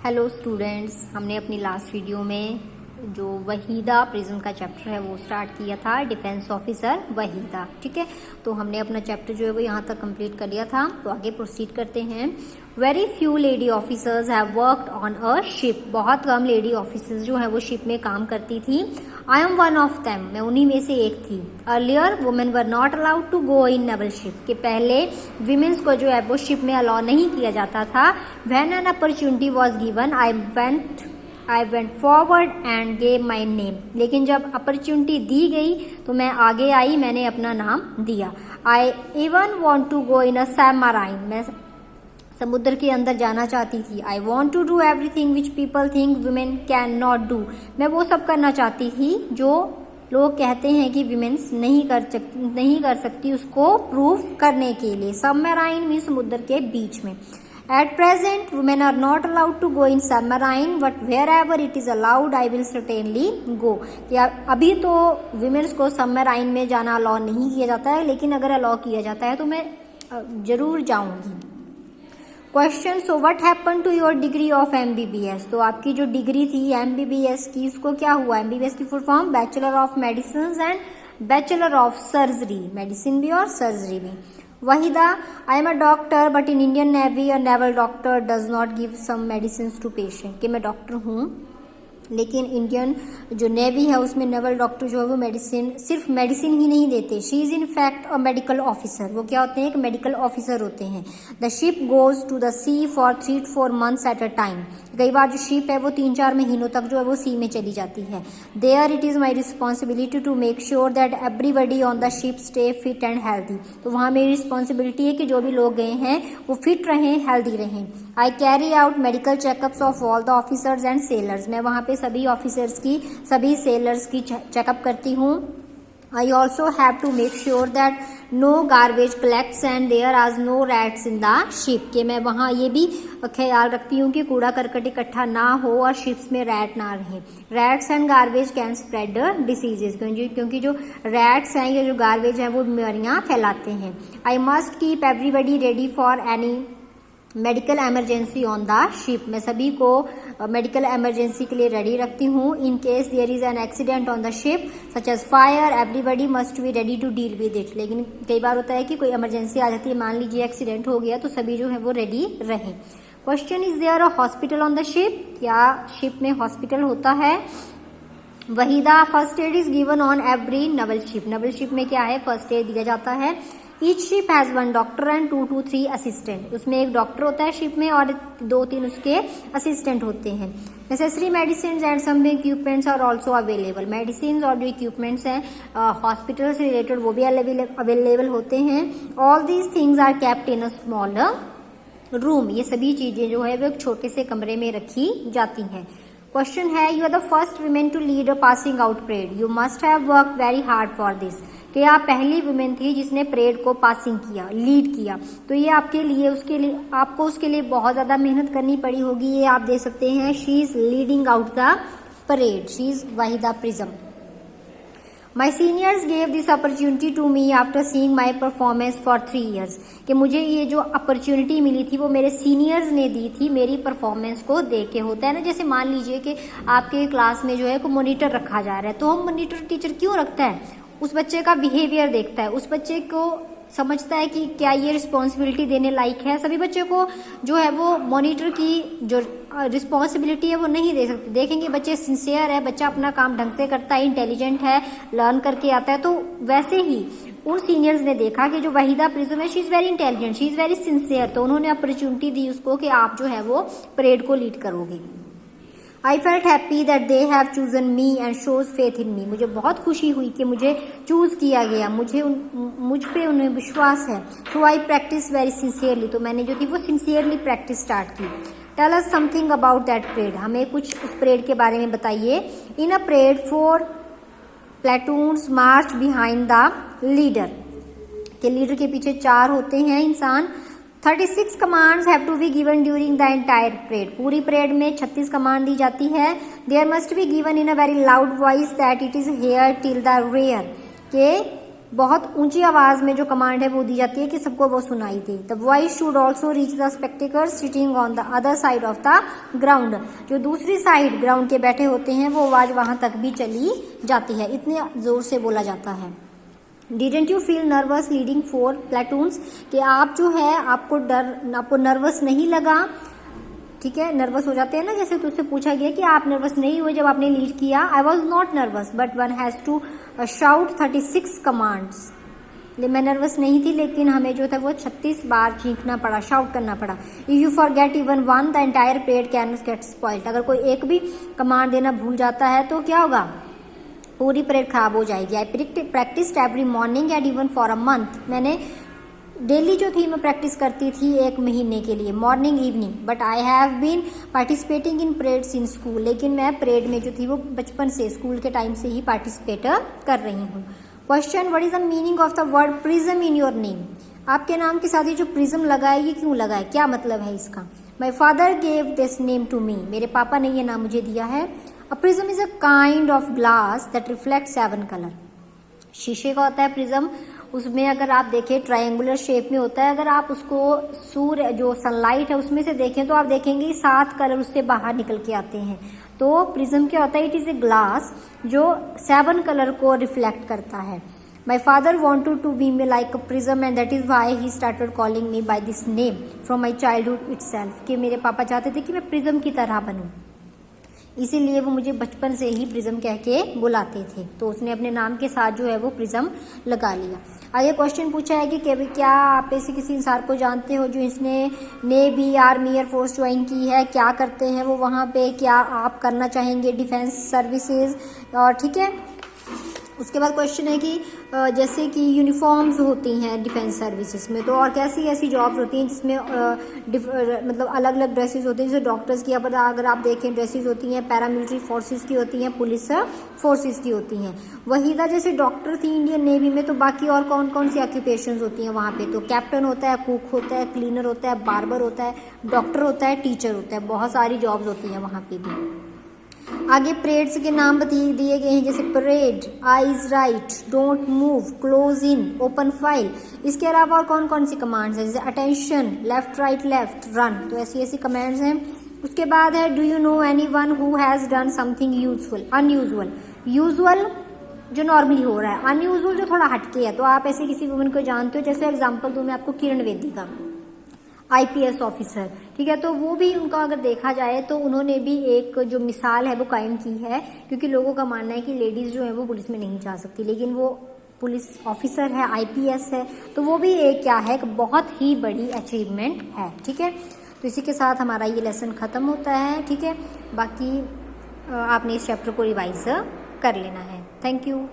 Hello students, हमने अपनी last video में जो वहीदा प्रिज्म का चैप्टर है वो स्टार्ट किया था, डिफेंस ऑफिसर वहीदा। ठीक है, तो हमने अपना चैप्टर जो है वो यहाँ तक कंप्लीट कर लिया था। तो आगे प्रोसीड करते हैं। Very few lady officers have worked on a ship. बहुत कम लेडी ऑफिसर्स जो है वो शिप में काम करती थी। I am one of them, मैं उन्हीं में से एक थी। Earlier women were not allowed to go in naval ship, के पहले विमेन्स को जो है वो शिप में अलाउ नहीं किया जाता था। When an opportunity was given I went forward and gave my name, लेकिन जब अपॉर्चुनिटी दी गई तो मैं आगे आई, मैंने अपना नाम दिया। I even want to go in a submarine, मैं समुद्र के अंदर जाना चाहती थी। I want to do everything which people think women can not do, मैं वो सब करना चाहती थी जो लोग कहते हैं कि विमेन्स नहीं कर सकती, उसको प्रूव करने के लिए। सबमराइन मीन समुद्र के बीच में। At present, women are not allowed to go in submarine, but wherever it is allowed, I will certainly go. या अभी तो women's को सबमराइन में जाना अलाउ नहीं किया जाता है, लेकिन अगर अलाउ किया जाता है तो मैं जरूर जाऊंगी। Question, so what happen to your degree of MBBS? तो आपकी जो डिग्री थी MBBS की, उसको क्या हुआ? MBBS की full form bachelor of medicine and bachelor of surgery, medicine भी और सर्जरी भी। Waheeda, I am a doctor but in Indian navy a naval doctor does not give some medicine to patient, कि मैं डॉक्टर हूँ लेकिन Indian जो navy है उसमें नेवल डॉक्टर जो है वो सिर्फ मेडिसिन ही नहीं देते। She is in fact a medical officer, वो क्या होते हैं? एक मेडिकल ऑफिसर होते हैं। The ship goes to the sea for 3 to 4 months at a time, कई बार जो शिप है वो 3-4 महीनों तक जो है वो सी में चली जाती है। There it is my responsibility to make sure that everybody on the ship stay fit and healthy, तो वहाँ मेरी रिस्पॉन्सिबिलिटी है कि जो भी लोग गए हैं वो फिट रहें, हेल्दी रहें। I carry out medical checkups of all the officers and sellers, मैं वहाँ पे सभी ऑफिसर्स की, सभी सेलर्स की चेकअप करती हूँ। I also have to make sure that no garbage collects and there are no rats in the ship, कि मैं वहाँ ये भी ख्याल रखती हूँ कि कूड़ा करकट इकट्ठा ना हो और शिप्स में रैट ना रहे। Rats and garbage can spread diseases, क्योंकि जो रैट्स हैं या जो गार्बेज है वो बीमारियाँ फैलाते हैं। I must keep everybody ready for any medical emergency on the ship, मैं सभी को मेडिकल एमरजेंसी के लिए रेडी रखती हूँ। In case there is an accident on the ship such as fire, everybody must be ready to deal with it, लेकिन कई बार होता है कि कोई इमरजेंसी आ जाती है, मान लीजिए एक्सीडेंट हो गया, तो सभी जो है वो रेडी रहें। Question, is there a hospital on the ship? क्या शिप में हॉस्पिटल होता है? Waheeda, first aid is given on every naval ship, naval ship में क्या है? फर्स्ट एड दिया जाता है। Each ship has 1 doctor and 2 to 3 assistant, उसमें एक डॉक्टर होता है शिप में और 2-3 उसके असिस्टेंट होते हैं। Necessary medicine and some equipments are also available, medicine और जो इक्विपमेंट्स हैं हॉस्पिटल से रिलेटेड वो भी अवेलेबल होते हैं। All these things are kept in a small room, ये सभी चीजें जो है वो एक छोटे से कमरे में रखी जाती हैं। क्वेश्चन है, you are the first women to lead a passing out parade, you must have work very hard for this, कि आप पहली वुमेन थी जिसने परेड को पासिंग किया, लीड किया, तो ये आपके लिए, उसके लिए आपको उसके लिए बहुत ज्यादा मेहनत करनी पड़ी होगी। ये आप दे सकते हैं, she is leading out the parade, she is Waheeda Prism. My seniors gave this opportunity to me after seeing my performance for 3 years, कि मुझे ये जो अपॉर्चुनिटी मिली थी वो मेरे सीनियर्स ने दी थी मेरी परफॉर्मेंस को देख के। होता है ना, जैसे मान लीजिए कि आपके क्लास में जो है को मॉनिटर रखा जा रहा है, तो हम मॉनिटर टीचर क्यों रखता है? उस बच्चे का बिहेवियर देखता है, उस बच्चे को समझता है कि क्या ये रिस्पॉन्सिबिलिटी देने लायक है। सभी बच्चे को जो है वो मॉनिटर की जो रिस्पॉन्सिबिलिटी है वो नहीं दे सकते। देखेंगे बच्चे सिंसियर है, बच्चा अपना काम ढंग से करता है, इंटेलिजेंट है, लर्न करके आता है, तो वैसे ही उन सीनियर्स ने देखा कि जो वहीदा प्रिज्म है she is very intelligent, she is very sincere, तो उन्होंने अपॉर्चुनिटी दी उसको कि आप जो है वो परेड को लीड करोगे। I felt happy that they have chosen me and shows faith in me, मुझे बहुत खुशी हुई कि मुझे चूज किया गया, मुझ पे उन्हें विश्वास है। So I practise very sincerely, तो मैंने जो थी वो सिंसियरली प्रैक्टिस स्टार्ट की। Tell us something about that parade, हमें कुछ उस परेड के बारे में बताइए। In a parade 4 platoons march behind the leader, के लीडर के पीछे 4 होते हैं इंसान। 36 commands have to be given during the entire parade, पूरी परेड में 36 कमांड दी जाती है। There must be given in a very loud voice that it is hear till the rear, के बहुत ऊंची आवाज में जो कमांड है वो दी जाती है कि सबको वो सुनाई दे। The voice should also reach the spectators sitting on the other side of the ground. जो दूसरी साइड ग्राउंड के बैठे होते हैं वो आवाज वहां तक भी चली जाती है, इतने जोर से बोला जाता है। Didn't you feel nervous leading 4 platoons? कि आप जो है आपको नर्वस नहीं लगा, ठीक है, नर्वस हो जाते हैं ना, जैसे तुझसे पूछा गया कि आप नर्वस नहीं हुए जब आपने लीड किया। I was not nervous but one has to shout 36 commands. मैं नर्वस नहीं थी लेकिन हमें जो था वो 36 बार चीखना पड़ा, शाउट करना पड़ा। If you forget even one the entire parade can get spoiled. अगर कोई एक भी कमांड देना भूल जाता है तो क्या होगा, पूरी परेड खराब हो जाएगी। I practise every morning and even for a month. मैंने डेली जो थी मैं प्रैक्टिस करती थी 1 महीने के लिए, morning evening. But I have been participating in parades in school. लेकिन मैं परेड में जो थी वो बचपन से, स्कूल के टाइम से ही पार्टिसिपेट कर रही हूँ। Question, what is the meaning of the word prism in your name? आपके नाम के साथ ही जो प्रिज्म लगा है ये क्यों लगा है, क्या मतलब है इसका? My father gave this name to me. मेरे पापा ने ये नाम मुझे दिया है। A prism is a kind of glass that reflects 7 color। शीशे का होता है प्रिज्म, उसमें अगर आप देखें ट्रायंगुलर शेप में होता है। अगर आप उसको सूर्य जो सनलाइट है उसमें से देखें तो आप देखेंगे 7 कलर उससे बाहर निकल के आते हैं। तो प्रिज्म क्या होता है, इट इज ए ग्लास जो 7 कलर को रिफ्लेक्ट करता है। My father wanted to be me like a prism and that is why he started calling me by this name from my childhood itself. कि मेरे पापा चाहते थे कि मैं प्रिज्म की तरह बनूं, इसीलिए वो मुझे बचपन से ही प्रिज्म कह के बुलाते थे। तो उसने अपने नाम के साथ जो है वो प्रिज्म लगा लिया। आगे क्वेश्चन पूछा है कि क्या आप ऐसे किसी इंसान को जानते हो जो इसने नेवी, आर्मी, एयरफोर्स ज्वाइन की है, क्या करते हैं वो वहाँ पे, क्या आप करना चाहेंगे डिफेंस सर्विसेज, और ठीक है। उसके बाद क्वेश्चन है कि जैसे कि यूनिफॉर्म्स होती हैं डिफेंस सर्विसेज में, तो और कैसी ऐसी जॉब्स होती हैं जिसमें मतलब अलग अलग ड्रेसेस होती हैं। जैसे डॉक्टर्स की अगर आप देखें ड्रेसेस होती हैं, पैरामिलिट्री फोर्सेस की होती हैं, पुलिस फोर्सेस की होती हैं। वहीदा जैसे डॉक्टर थी इंडियन नेवी में, तो बाकी और कौन कौन सी ऑक्यूपेशंस होती हैं वहाँ पे? तो कैप्टन होता है, कुक होता है, क्लीनर होता है, बार्बर होता है, डॉक्टर होता है, टीचर होता है। बहुत सारी जॉब्स होती हैं वहाँ पे भी। आगे परेड्स के नाम दिए गए हैं, जैसे parade, eyes right, don't move, close in, open file. इसके अलावा और कौन कौन सी कमांड्स हैं, जैसे attention, left right left, run. तो ऐसी ऐसी कमांड्स हैं। उसके बाद है do you know anyone who has done something useful, unusual. Usual जो नॉर्मली हो रहा है, अनयूजुअल जो थोड़ा हटके है। तो आप ऐसे किसी वुमन को जानते हो, जैसे एग्जाम्पल दूं मैं आपको, किरण बेदी का, IPS ऑफिसर, ठीक है। तो वो भी उनका अगर देखा जाए तो उन्होंने भी एक जो मिसाल है वो कायम की है, क्योंकि लोगों का मानना है कि लेडीज जो है वो पुलिस में नहीं जा सकती, लेकिन वो पुलिस ऑफिसर है, IPS है, तो वो भी एक क्या है, एक बहुत ही बड़ी अचीवमेंट है, ठीक है। तो इसी के साथ हमारा ये लेसन खत्म होता है, ठीक है। बाकी आपने इस चैप्टर को रिवाइज कर लेना है। Thank you.